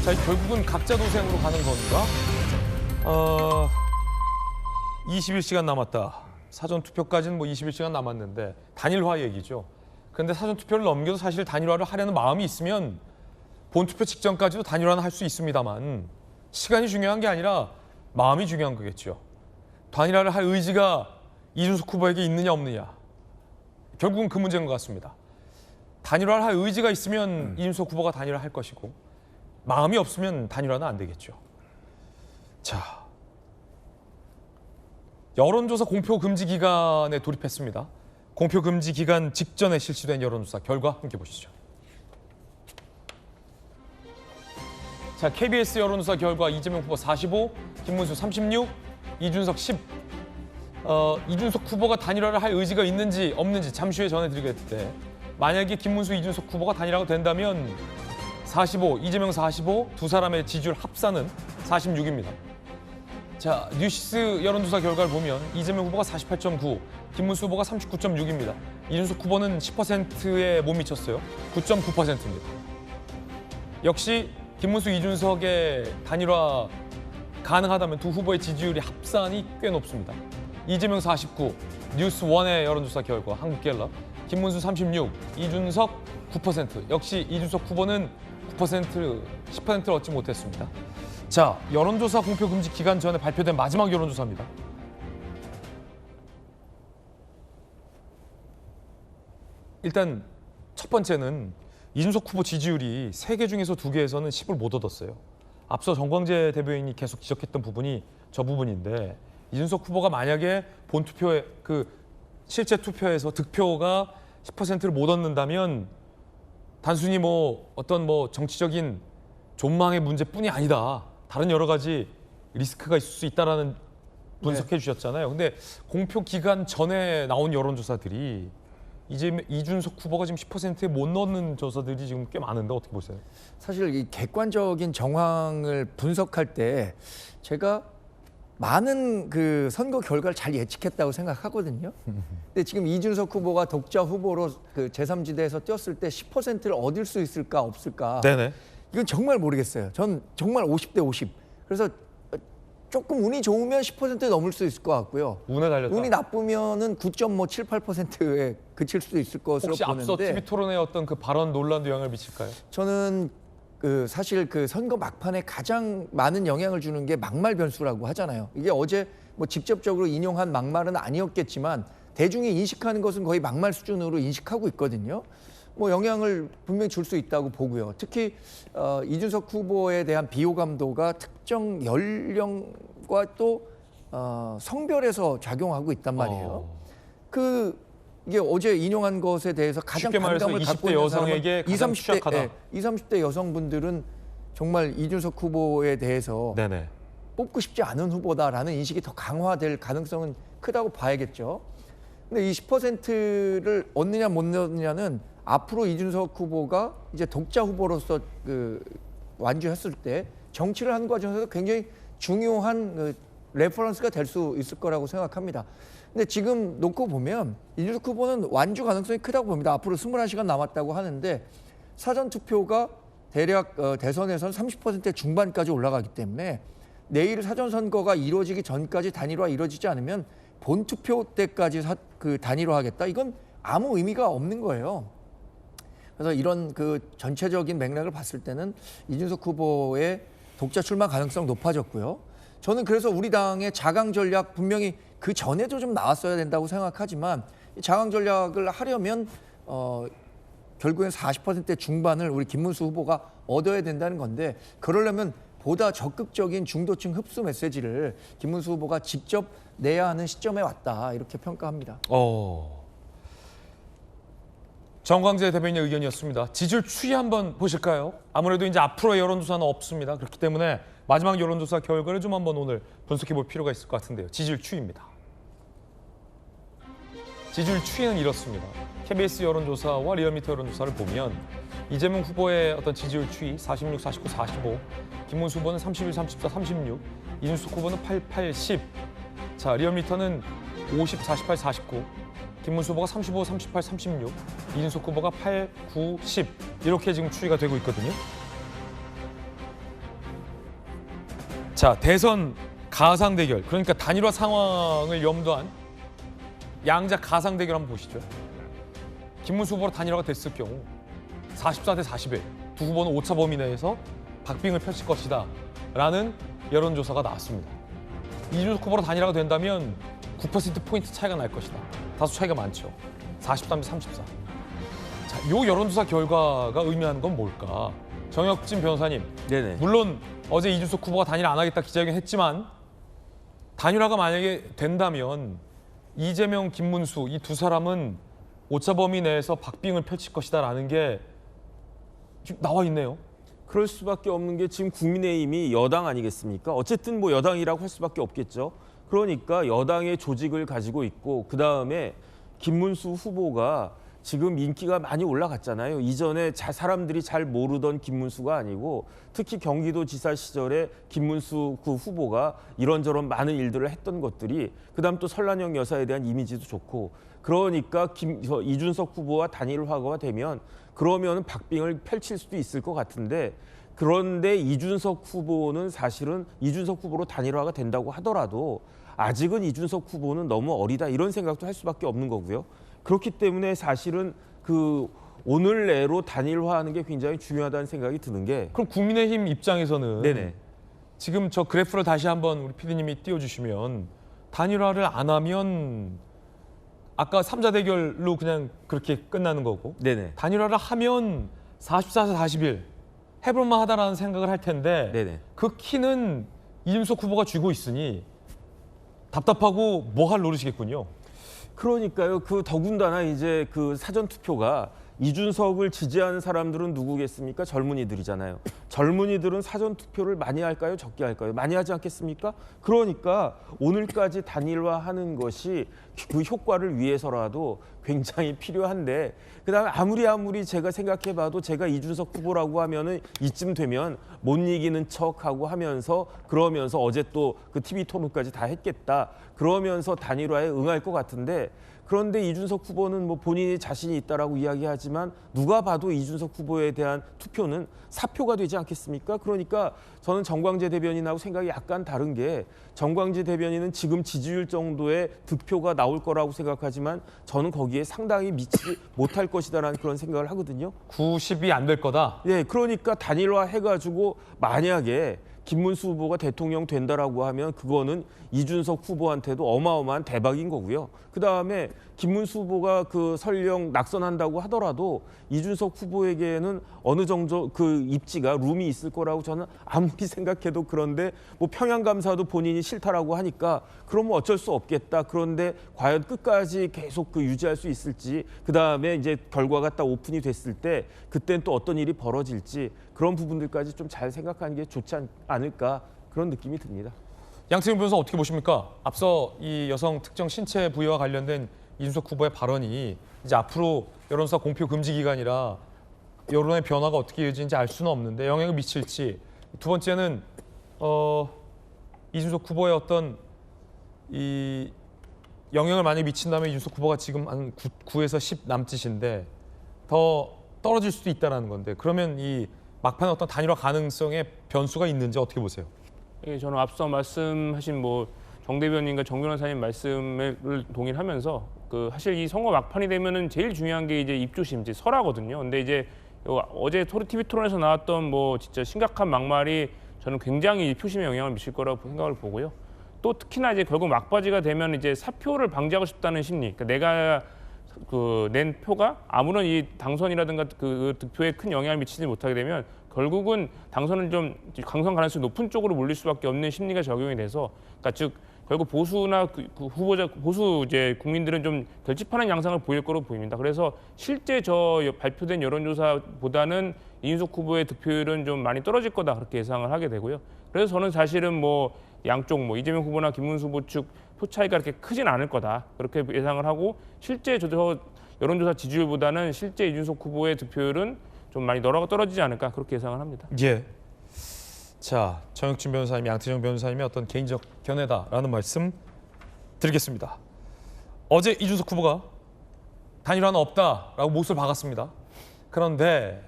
자, 결국은 각자 도생으로 가는 건가? 21시간 남았다. 사전 투표까지는 뭐 21시간 남았는데 단일화 얘기죠. 그런데 사전 투표를 넘겨도 사실 단일화를 하려는 마음이 있으면 본투표 직전까지도 단일화는 할 수 있습니다만 시간이 중요한 게 아니라 마음이 중요한 거겠죠. 단일화를 할 의지가 이준석 후보에게 있느냐 없느냐. 결국은 그 문제인 것 같습니다. 단일화를 할 의지가 있으면 이준석 후보가 단일화 할 것이고 마음이 없으면 단일화는 안 되겠죠. 자, 여론조사 공표 금지 기간에 돌입했습니다. 공표 금지 기간 직전에 실시된 여론조사 결과 함께 보시죠. 자, KBS 여론조사 결과 이재명 후보 45, 김문수 36, 이준석 10. 이준석 후보가 단일화를 할 의지가 있는지 없는지 잠시 후에 전해드리겠는데 만약에 김문수, 이준석 후보가 단일화가 된다면 45, 이재명 45, 두 사람의 지지율 합산은 46입니다. 자, 뉴시스 여론조사 결과를 보면 이재명 후보가 48.9, 김문수 후보가 39.6입니다. 이준석 후보는 10%에 못 미쳤어요. 9.9%입니다. 역시 김문수, 이준석의 단일화 가능하다면 두 후보의 지지율이 합산이 꽤 높습니다. 이재명 49, 뉴스원의 여론조사 결과 한국갤럽, 김문수 36, 이준석 9%. 역시 이준석 후보는 10%를 얻지 못했습니다. 자, 여론조사 공표 금지 기간 전에 발표된 마지막 여론조사입니다. 일단 첫 번째는 이준석 후보 지지율이 3개 중에서 2개에서는 10을 못 얻었어요. 앞서 정광재 대변인이 계속 지적했던 부분이 저 부분인데 이준석 후보가 만약에 본투표에 실제 투표에서 득표가 10%를 못 얻는다면 단순히 어떤 정치적인 존망의 문제뿐이 아니다. 다른 여러 가지 리스크가 있을 수 있다라는 분석해 주셨잖아요. 근데 공표 기간 전에 나온 여론조사들이 이준석 후보가 지금 10%에 못 넣는 조사들이 지금 꽤 많은데 어떻게 보세요? 사실 이 객관적인 정황을 분석할 때 제가 많은 그 선거 결과를 잘 예측했다고 생각하거든요. 근데 지금 이준석 후보가 독자 후보로 그 제3지대에서 뛰었을 때 10%를 얻을 수 있을까 없을까? 네네. 이건 정말 모르겠어요. 전 정말 50대 50. 그래서 조금 운이 좋으면 10% 넘을 수 있을 것 같고요. 운에 달렸다. 운이 나쁘면은 9.78%에 그칠 수도 있을 것으로 혹시 보는데. 앞서 TV 토론의 어떤 그 발언 논란도 영향을 미칠까요? 저는 사실 그 선거 막판에 가장 많은 영향을 주는 게 막말 변수라고 하잖아요. 이게 어제 직접적으로 인용한 막말은 아니었겠지만 대중이 인식하는 것은 거의 막말 수준으로 인식하고 있거든요. 영향을 분명히 줄 수 있다고 보고요. 특히 이준석 후보에 대한 비호감도가 특정 연령과 또 성별에서 작용하고 있단 말이에요. 이게 어제 인용한 것에 대해서 가장 쉽게 말해서 반감을 갖고 20대 있는 여성에게 사람은 가장 취약하다. 20, 30대 여성분들은 정말 이준석 후보에 대해서 네네. 뽑고 싶지 않은 후보다라는 인식이 더 강화될 가능성은 크다고 봐야겠죠. 근데 이 10%를 얻느냐 못 얻느냐는 앞으로 이준석 후보가 이제 독자 후보로서 완주했을 때 정치를 하는 과정에서 굉장히 중요한 레퍼런스가 될 수 있을 거라고 생각합니다. 근데 지금 놓고 보면 이준석 후보는 완주 가능성이 크다고 봅니다. 앞으로 21시간 남았다고 하는데 사전 투표가 대략 대선에서는 30% 중반까지 올라가기 때문에 내일 사전 선거가 이루어지기 전까지 단일화 이루어지지 않으면 본 투표 때까지 단일화하겠다. 이건 아무 의미가 없는 거예요. 그래서 이런 전체적인 맥락을 봤을 때는 이준석 후보의 독자 출마 가능성 높아졌고요. 저는 그래서 우리 당의 자강 전략 분명히 그 전에도 좀 나왔어야 된다고 생각하지만 이 자강 전략을 하려면 결국엔 40% 중반을 우리 김문수 후보가 얻어야 된다는 건데 그러려면 보다 적극적인 중도층 흡수 메시지를 김문수 후보가 직접 내야 하는 시점에 왔다 이렇게 평가합니다. 정광재 대변인의 의견이었습니다. 지지율 추이 한번 보실까요? 아무래도 이제 앞으로의 여론조사는 없습니다. 그렇기 때문에 마지막 여론조사 결과를 좀 한번 오늘 분석해 볼 필요가 있을 것 같은데요. 지지율 추이입니다. 지지율 추이는 이렇습니다. KBS 여론조사와 리얼미터 여론조사를 보면 이재명 후보의 어떤 지지율 추이 46, 49, 45, 김문수 후보는 31, 34, 36, 이준석 후보는 88, 10. 자, 리얼미터는 50, 48, 49. 김문수 후보가 35, 38, 36, 이준석 후보가 8, 9, 10 이렇게 지금 추이가 되고 있거든요. 자, 대선 가상 대결. 그러니까 단일화 상황을 염두한 양자 가상 대결 한번 보시죠. 김문수 후보로 단일화가 됐을 경우 44대 41. 두 후보는 오차 범위 내에서 박빙을 펼칠 것이다 라는 여론조사가 나왔습니다. 이준석 후보로 단일화가 된다면 9%포인트 차이가 날 것이다. 다소 차이가 많죠. 43대 34. 자, 이 여론조사 결과가 의미하는 건 뭘까? 정혁진 변호사님, 네네. 물론 어제 이준석 후보가 단일화 안 하겠다 기자회견 했지만 단일화가 만약에 된다면 이재명, 김문수 이 두 사람은 오차 범위 내에서 박빙을 펼칠 것이다라는 게 지금 나와 있네요. 그럴 수밖에 없는 게 지금 국민의힘이 여당 아니겠습니까? 어쨌든 뭐 여당이라고 할 수밖에 없겠죠. 그러니까 여당의 조직을 가지고 있고 그다음에 김문수 후보가 지금 인기가 많이 올라갔잖아요. 이전에 사람들이 잘 모르던 김문수가 아니고 특히 경기도지사 시절에 김문수 그 후보가 이런저런 많은 일들을 했던 것들이 그다음 또 설란영 여사에 대한 이미지도 좋고 그러니까 이준석 후보와 단일화가 되면 그러면 박빙을 펼칠 수도 있을 것 같은데 그런데 이준석 후보는 사실은 이준석 후보로 단일화가 된다고 하더라도 아직은 이준석 후보는 너무 어리다 이런 생각도 할 수밖에 없는 거고요. 그렇기 때문에 사실은 그 오늘 내로 단일화하는 게 굉장히 중요하다는 생각이 드는 게 그럼 국민의힘 입장에서는 네네. 지금 저 그래프를 다시 한번 우리 PD님이 띄워주시면 단일화를 안 하면 아까 3자 대결로 그냥 그렇게 끝나는 거고 네네. 단일화를 하면 44대 41 해볼만 하다라는 생각을 할 텐데 네네. 그 키는 이준석 후보가 쥐고 있으니 답답하고 뭐 할 노릇이겠군요. 그러니까요. 그 더군다나 이제 그 사전 투표가 이준석을 지지하는 사람들은 누구겠습니까? 젊은이들이잖아요. 젊은이들은 사전 투표를 많이 할까요? 적게 할까요? 많이 하지 않겠습니까? 그러니까 오늘까지 단일화하는 것이 그 효과를 위해서라도 굉장히 필요한데 그다음에 아무리 제가 생각해봐도 제가 이준석 후보라고 하면은 이쯤 되면 못 이기는 척하고 하면서 그러면서 어제 또 그 TV 토론까지 다 했겠다. 그러면서 단일화에 응할 것 같은데 그런데 이준석 후보는 뭐 본인이 자신이 있다라고 이야기하지만 누가 봐도 이준석 후보에 대한 투표는 사표가 되지 않겠습니까? 그러니까 저는 정광재 대변인하고 생각이 약간 다른 게 정광재 대변인은 지금 지지율 정도의 득표가 나올 거라고 생각하지만 저는 거기에 상당히 미치지 못할 것이다라는 그런 생각을 하거든요. 90이 안 될 거다. 네, 그러니까 단일화 해가지고 만약에 김문수 후보가 대통령 된다라고 하면 그거는 이준석 후보한테도 어마어마한 대박인 거고요. 그다음에 김문수 후보가 그 설령 낙선한다고 하더라도 이준석 후보에게는 어느 정도 그 입지가 룸이 있을 거라고 저는 아무리 생각해도 그런데 뭐 평양감사도 본인이 싫다라고 하니까 그러면 어쩔 수 없겠다. 그런데 과연 끝까지 계속 그 유지할 수 있을지 그다음에 이제 결과가 딱 오픈이 됐을 때 그땐 또 어떤 일이 벌어질지 그런 부분들까지 좀 잘 생각하는 게 좋지 않을까 그런 느낌이 듭니다. 양태경 변호사 어떻게 보십니까? 앞서 이 여성 특정 신체 부위와 관련된 이준석 후보의 발언이 이제 앞으로 여론조사 공표 금지 기간이라 여론의 변화가 어떻게 이어지는지 알 수는 없는데 영향을 미칠지. 두 번째는 이준석 후보의 어떤 이 영향을 많이 미친다면 이준석 후보가 지금 한 9에서 10 남짓인데 더 떨어질 수도 있다는 건데 그러면 이 막판에 어떤 단일화 가능성의 변수가 있는지 어떻게 보세요? 예, 저는 앞서 말씀하신 뭐 정 대변인과 정 변호사님 말씀을 동일하면서 그 사실 이 선거 막판이 되면은 제일 중요한 게 이제 입조심, 이제 설하거든요. 근데 이제 어제 TV 토론에서 나왔던 뭐 진짜 심각한 막말이 저는 굉장히 표심에 영향을 미칠 거라고 생각을 보고요. 또 특히나 이제 결국 막바지가 되면 이제 사표를 방지하고 싶다는 심리, 그러니까 내가 그 낸 표가 아무런 이 당선이라든가 그 득표에 큰 영향을 미치지 못하게 되면 결국은 당선은 좀 당선 가능성이 높은 쪽으로 몰릴 수밖에 없는 심리가 적용이 돼서, 그러니까 즉 결국 보수나 그 후보자 보수 이제 국민들은 좀 결집하는 양상을 보일 거로 보입니다. 그래서 실제 저 발표된 여론조사보다는 이준석 후보의 득표율은 좀 많이 떨어질 거다 그렇게 예상을 하게 되고요. 그래서 저는 사실은 뭐 양쪽 뭐 이재명 후보나 김문수 후보 측 표 차이가 그렇게 크진 않을 거다 그렇게 예상을 하고 실제 저 여론조사 지지율보다는 실제 이준석 후보의 득표율은 좀 많이 떨어지지 않을까 그렇게 예상을 합니다. 예. 자, 정혁진 변호사님, 양태정 변호사님의 어떤 개인적 견해다라는 말씀 드리겠습니다. 어제 이준석 후보가 단일화는 없다라고 못을 박았습니다. 그런데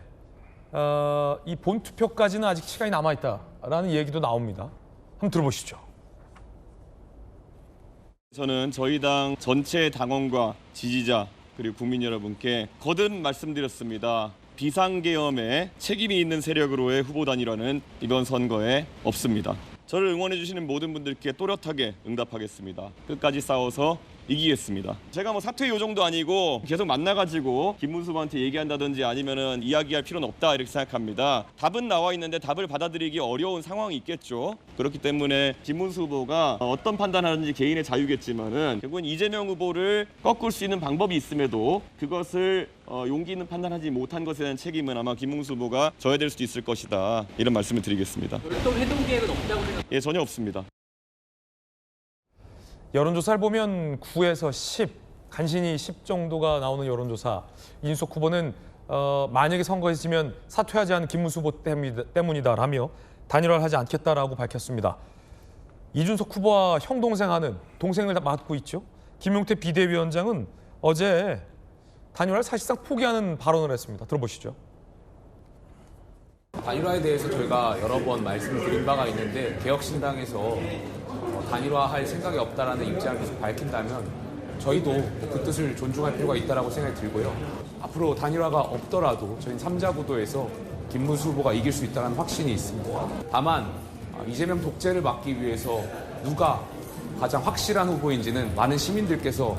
이 본투표까지는 아직 시간이 남아있다라는 얘기도 나옵니다. 한번 들어보시죠. 저는 저희 당 전체 당원과 지지자 그리고 국민 여러분께 거듭 말씀드렸습니다. 비상계엄에 책임이 있는 세력으로의 후보 단일화는 이번 선거에 없습니다. 저를 응원해 주시는 모든 분들께 또렷하게 응답하겠습니다. 끝까지 싸워서 이기겠습니다. 제가 뭐 사퇴 요정도 아니고 계속 만나가지고 김문수 후보한테 얘기한다든지 아니면은 이야기할 필요는 없다 이렇게 생각합니다. 답은 나와 있는데 답을 받아들이기 어려운 상황이 있겠죠. 그렇기 때문에 김문수 후보가 어떤 판단하는지 개인의 자유겠지만은 결국은 이재명 후보를 꺾을 수 있는 방법이 있음에도 그것을 용기 있는 판단하지 못한 것에 대한 책임은 아마 김문수 후보가 져야 될 수도 있을 것이다. 이런 말씀을 드리겠습니다. 또 회동 계획은 없다고 생각합니다. 예, 전혀 없습니다. 여론조사를 보면 9에서 10, 간신히 10 정도가 나오는 여론조사. 이준석 후보는 만약에 선거에서 지면 사퇴하지 않은 김문수 후보 때문이다라며 단일화를 하지 않겠다라고 밝혔습니다. 이준석 후보와 형 동생하는 동생을 다 맡고 있죠. 김용태 비대위원장은 어제 단일화를 사실상 포기하는 발언을 했습니다. 들어보시죠. 단일화에 대해서 저희가 여러 번 말씀을 드린 바가 있는데 개혁신당에서 단일화할 생각이 없다라는 입장을 계속 밝힌다면 저희도 그 뜻을 존중할 필요가 있다고 생각이 들고요. 앞으로 단일화가 없더라도 저희는 3자 구도에서 김문수 후보가 이길 수 있다는 확신이 있습니다. 다만 이재명 독재를 막기 위해서 누가 가장 확실한 후보인지는 많은 시민들께서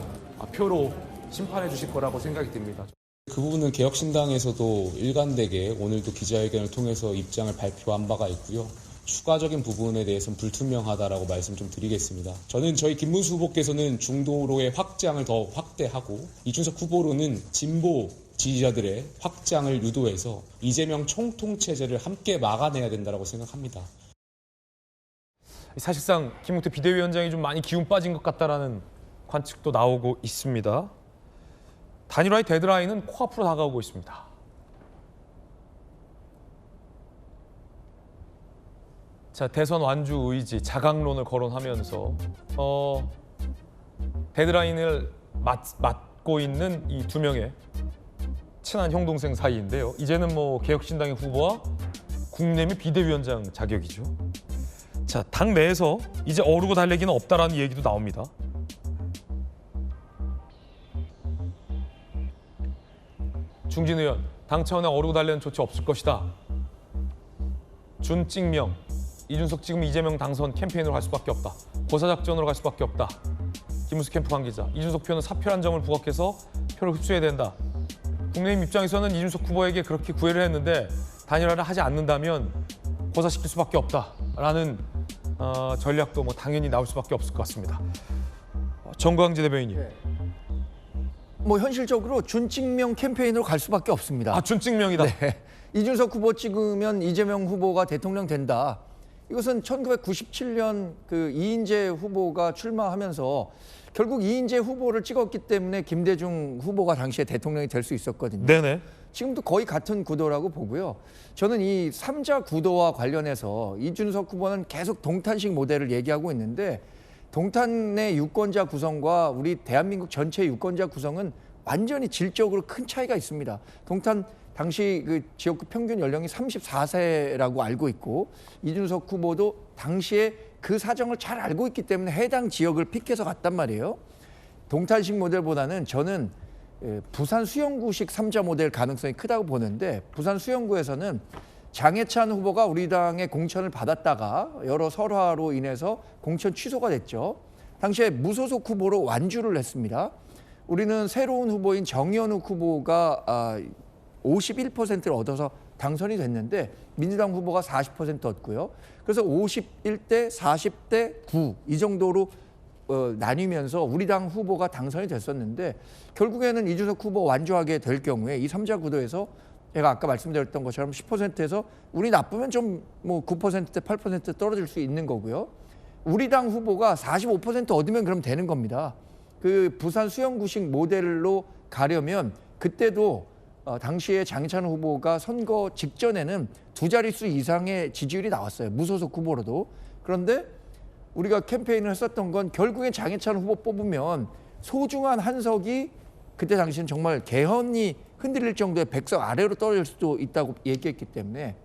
표로 심판해 주실 거라고 생각이 듭니다. 그 부분은 개혁신당에서도 일관되게 오늘도 기자회견을 통해서 입장을 발표한 바가 있고요. 추가적인 부분에 대해서는 불투명하다라고 말씀 좀 드리겠습니다. 저는 저희 김문수 후보께서는 중도로의 확장을 더 확대하고 이준석 후보로는 진보 지지자들의 확장을 유도해서 이재명 총통체제를 함께 막아내야 된다고 생각합니다. 사실상 김용태 비대위원장이 좀 많이 기운 빠진 것 같다라는 관측도 나오고 있습니다. 단일화의 데드라인은 코앞으로 다가오고 있습니다. 자, 대선 완주 의지, 자강론을 거론하면서 데드라인을 맡고 있는 이 두 명의 친한 형 동생 사이인데요. 이제는 뭐 개혁신당의 후보와 국내미 비대위원장 자격이죠. 자, 당 내에서 이제 어르고 달래기는 없다라는 얘기도 나옵니다. 중진 의원, 당 차원의 어르고 달래는 조치 없을 것이다. 준찍명, 이준석 지금 이재명 당선 캠페인으로 갈 수밖에 없다. 고사작전으로 갈 수밖에 없다. 김문수 캠프 관계자, 이준석 표는 사표란 점을 부각해서 표를 흡수해야 된다. 국민의힘 입장에서는 이준석 후보에게 그렇게 구애를 했는데 단일화를 하지 않는다면 고사시킬 수밖에 없다라는 전략도 뭐 당연히 나올 수밖에 없을 것 같습니다. 정광재 대변인님. 네. 뭐 현실적으로 준찍명 캠페인으로 갈 수밖에 없습니다. 아, 준찍명이다. 네. 이준석 후보 찍으면 이재명 후보가 대통령 된다. 이것은 1997년 그 이인재 후보가 출마하면서 결국 이인재 후보를 찍었기 때문에 김대중 후보가 당시에 대통령이 될 수 있었거든요. 네네. 지금도 거의 같은 구도라고 보고요. 저는 이 3자 구도와 관련해서 이준석 후보는 계속 동탄식 모델을 얘기하고 있는데 동탄의 유권자 구성과 우리 대한민국 전체 유권자 구성은 완전히 질적으로 큰 차이가 있습니다. 동탄 당시 그 지역구 평균 연령이 34세라고 알고 있고 이준석 후보도 당시에 그 사정을 잘 알고 있기 때문에 해당 지역을 픽해서 갔단 말이에요. 동탄식 모델보다는 저는 부산 수영구식 3자 모델 가능성이 크다고 보는데 부산 수영구에서는 장해찬 후보가 우리 당의 공천을 받았다가 여러 설화로 인해서 공천 취소가 됐죠. 당시에 무소속 후보로 완주를 했습니다. 우리는 새로운 후보인 정연욱 후보가 51%를 얻어서 당선이 됐는데 민주당 후보가 40% 얻고요. 그래서 51대 40대 9 이 정도로 나뉘면서 우리 당 후보가 당선이 됐었는데 결국에는 이준석 후보 완주하게 될 경우에 이 3자 구도에서 제가 아까 말씀드렸던 것처럼 10%에서 운이 나쁘면 좀 뭐 9%대 8% 떨어질 수 있는 거고요. 우리 당 후보가 45% 얻으면 그럼 되는 겁니다. 그 부산 수영구식 모델로 가려면 그때도 당시에 장해찬 후보가 선거 직전에는 두 자릿수 이상의 지지율이 나왔어요. 무소속 후보로도. 그런데 우리가 캠페인을 했었던 건 결국엔 장해찬 후보 뽑으면 소중한 한 석이 그때 당시는 정말 개헌이 흔들릴 정도의 100석 아래로 떨어질 수도 있다고 얘기했기 때문에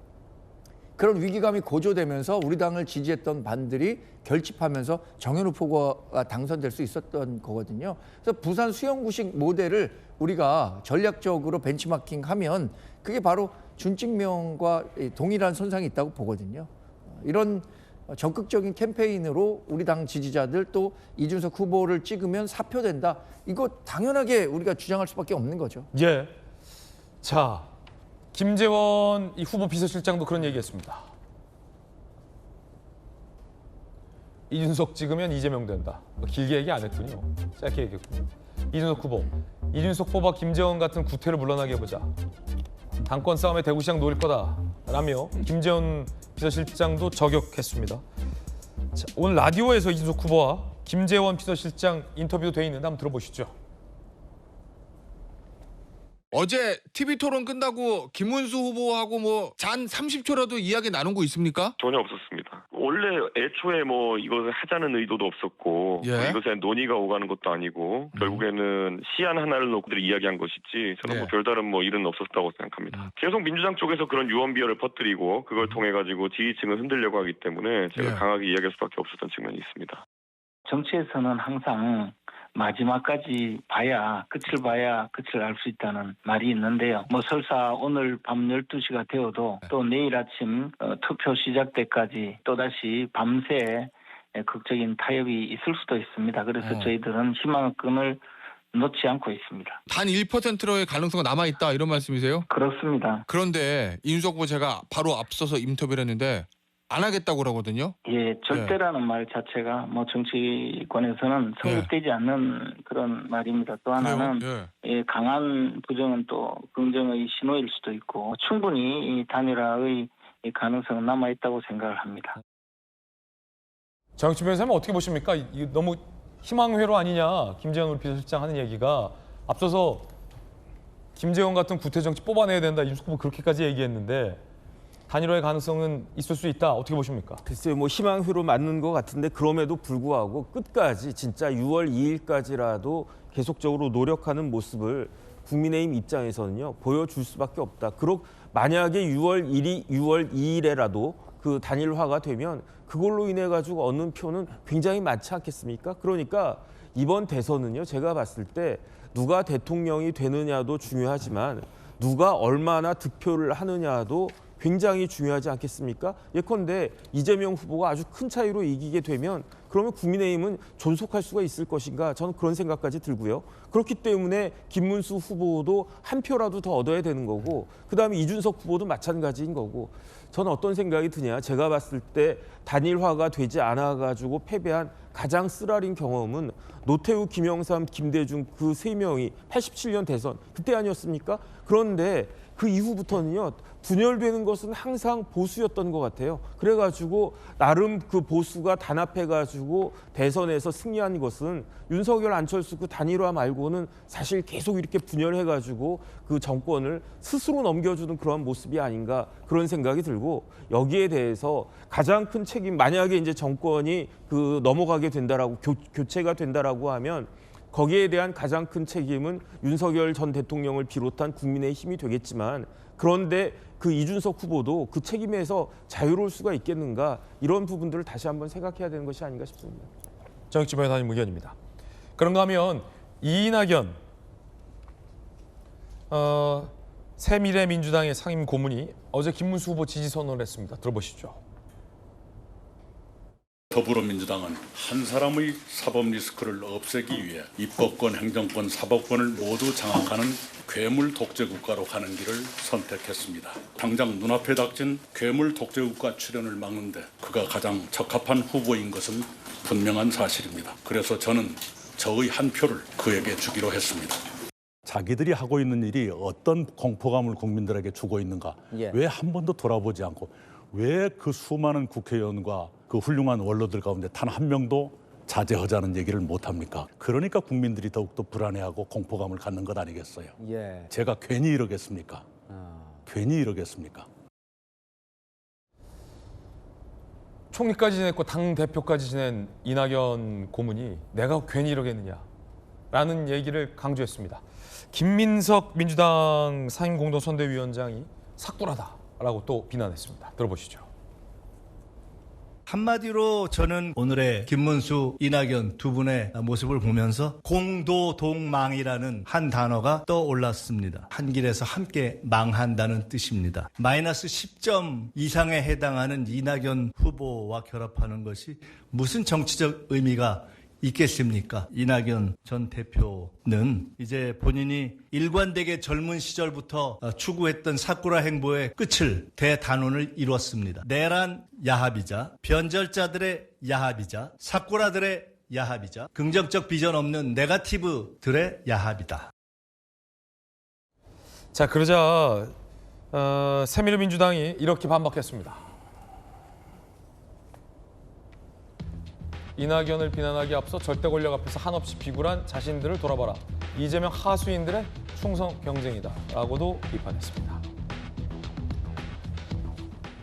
그런 위기감이 고조되면서 우리 당을 지지했던 반들이 결집하면서 정현욱 후보가 당선될 수 있었던 거거든요. 그래서 부산 수영구식 모델을 우리가 전략적으로 벤치마킹하면 그게 바로 준칙명과 동일한 손상이 있다고 보거든요. 이런 적극적인 캠페인으로 우리 당 지지자들 또 이준석 후보를 찍으면 사표된다. 이거 당연하게 우리가 주장할 수밖에 없는 거죠. 예. 자, 김재원 이 후보 비서실장도 그런 얘기했습니다. 이준석 찍으면 이재명 된다. 길게 얘기 안 했군요. 짧게 얘기했군요. 이준석 후보, 이준석 뽑아 김재원 같은 구태를 물러나게 해보자. 당권 싸움에 대구시장 노릴 거다라며 김재원 비서실장도 저격했습니다. 자, 오늘 라디오에서 이준석 후보와 김재원 비서실장 인터뷰도 돼 있는데 한번 들어보시죠. 어제 TV토론 끝나고 김문수 후보하고 뭐 잔 30초라도 이야기 나눈 거 있습니까? 전혀 없었습니다. 원래 애초에 뭐 이것을 하자는 의도도 없었고 예. 이것에 논의가 오가는 것도 아니고 결국에는 시안 하나를 놓고 이야기한 것이지 저는 뭐 예. 별다른 뭐 일은 없었다고 생각합니다. 계속 민주당 쪽에서 그런 유언비어를 퍼뜨리고 그걸 통해 가지고 지지층을 흔들려고 하기 때문에 제가 예. 강하게 이야기할 수밖에 없었던 측면이 있습니다. 정치에서는 항상 마지막까지 끝을 봐야 끝을 알 수 있다는 말이 있는데요. 뭐 설사 오늘 밤 12시가 되어도 또 내일 아침 투표 시작 때까지 또다시 밤새 극적인 타협이 있을 수도 있습니다. 그래서 저희들은 희망의 놓지 않고 있습니다. 단 1%의 가능성은 남아있다 이런 말씀이세요? 그렇습니다. 그런데 이준석 후보 제가 바로 앞서서 인터뷰를 했는데 안 하겠다고 그러거든요. 예, 절대라는 말 자체가 뭐 정치권에서는 성립되지 않는 그런 말입니다. 또 하나는 그래요? 예, 강한 부정은 또 긍정의 신호일 수도 있고 충분히 이 단일화의 가능성은 남아있다고 생각을 합니다. 정치 변호사님 어떻게 보십니까? 이게 너무 희망회로 아니냐? 김재원 비서실장 하는 얘기가 앞서서 김재원 같은 구태 정치 뽑아내야 된다. 이준석 후보 그렇게까지 얘기했는데 단일화의 가능성은 있을 수 있다. 어떻게 보십니까? 글쎄요, 뭐 희망회로 맞는 것 같은데 그럼에도 불구하고 끝까지 진짜 6월 2일까지라도 계속적으로 노력하는 모습을 국민의힘 입장에서는요 보여줄 수밖에 없다. 만약에 6월 2일에라도 그 단일화가 되면 그걸로 인해 가지고 얻는 표는 굉장히 많지 않겠습니까? 그러니까 이번 대선은요 제가 봤을 때 누가 대통령이 되느냐도 중요하지만 누가 얼마나 득표를 하느냐도 굉장히 중요하지 않겠습니까? 예컨대 이재명 후보가 아주 큰 차이로 이기게 되면 그러면 국민의힘은 존속할 수가 있을 것인가? 저는 그런 생각까지 들고요. 그렇기 때문에 김문수 후보도 한 표라도 더 얻어야 되는 거고 그다음에 이준석 후보도 마찬가지인 거고 저는 어떤 생각이 드냐? 제가 봤을 때 단일화가 되지 않아가지고 패배한 가장 쓰라린 경험은 노태우, 김영삼, 김대중 그 세 명이 87년 대선 그때 아니었습니까? 그런데 그 이후부터는요 분열되는 것은 항상 보수였던 것 같아요. 그래가지고 나름 그 보수가 단합해가지고 대선에서 승리한 것은 윤석열, 안철수 그 단일화 말고는 사실 계속 이렇게 분열해가지고 그 정권을 스스로 넘겨주는 그런 모습이 아닌가 그런 생각이 들고 여기에 대해서 가장 큰 책임 만약에 이제 정권이 그 넘어가게 된다라고 교체가 된다라고 하면. 거기에 대한 가장 큰 책임은 윤석열 전 대통령을 비롯한 국민의힘이 되겠지만 그런데 그 이준석 후보도 그 책임에서 자유로울 수가 있겠는가 이런 부분들을 다시 한번 생각해야 되는 것이 아닌가 싶습니다. 정치 변호사님 의견입니다. 그런가 하면 이낙연 새미래민주당의 상임 고문이 어제 김문수 후보 지지 선언을 했습니다. 들어보시죠. 더불어민주당은 한 사람의 사법 리스크를 없애기 위해 입법권, 행정권, 사법권을 모두 장악하는 괴물 독재 국가로 가는 길을 선택했습니다. 당장 눈앞에 닥친 괴물 독재 국가 출현을 막는데 그가 가장 적합한 후보인 것은 분명한 사실입니다. 그래서 저는 저의 한 표를 그에게 주기로 했습니다. 자기들이 하고 있는 일이 어떤 공포감을 국민들에게 주고 있는가, 왜 한 번도 돌아보지 않고 왜 그 수많은 국회의원과 그 훌륭한 원로들 가운데 단 한 명도 자제하자는 얘기를 못합니까? 그러니까 국민들이 더욱더 불안해하고 공포감을 갖는 것 아니겠어요? 제가 괜히 이러겠습니까? 괜히 이러겠습니까? 총리까지 지냈고 당대표까지 지낸 이낙연 고문이 내가 괜히 이러겠느냐라는 얘기를 강조했습니다. 김민석 민주당 상임공동선대위원장이 삭돌하다라고 또 비난했습니다. 들어보시죠. 한마디로 저는 오늘의 김문수, 이낙연 두 분의 모습을 보면서 공도동망이라는 한 단어가 떠올랐습니다. 한 길에서 함께 망한다는 뜻입니다. 마이너스 10점 이상에 해당하는 이낙연 후보와 결합하는 것이 무슨 정치적 의미가 있겠습니까? 이낙연 전 대표는 이제 본인이 일관되게 젊은 시절부터 추구했던 사쿠라 행보의 끝을 대단원을 이뤘습니다. 내란 야합이자 변절자들의 야합이자 사쿠라들의 야합이자 긍정적 비전 없는 네거티브들의 야합이다. 자, 그러자 새누리민주당이 이렇게 반박했습니다. 이낙연을 비난하기 앞서 절대 권력 앞에서 한없이 비굴한 자신들을 돌아봐라. 이재명 하수인들의 충성 경쟁이다 라고도 비판했습니다.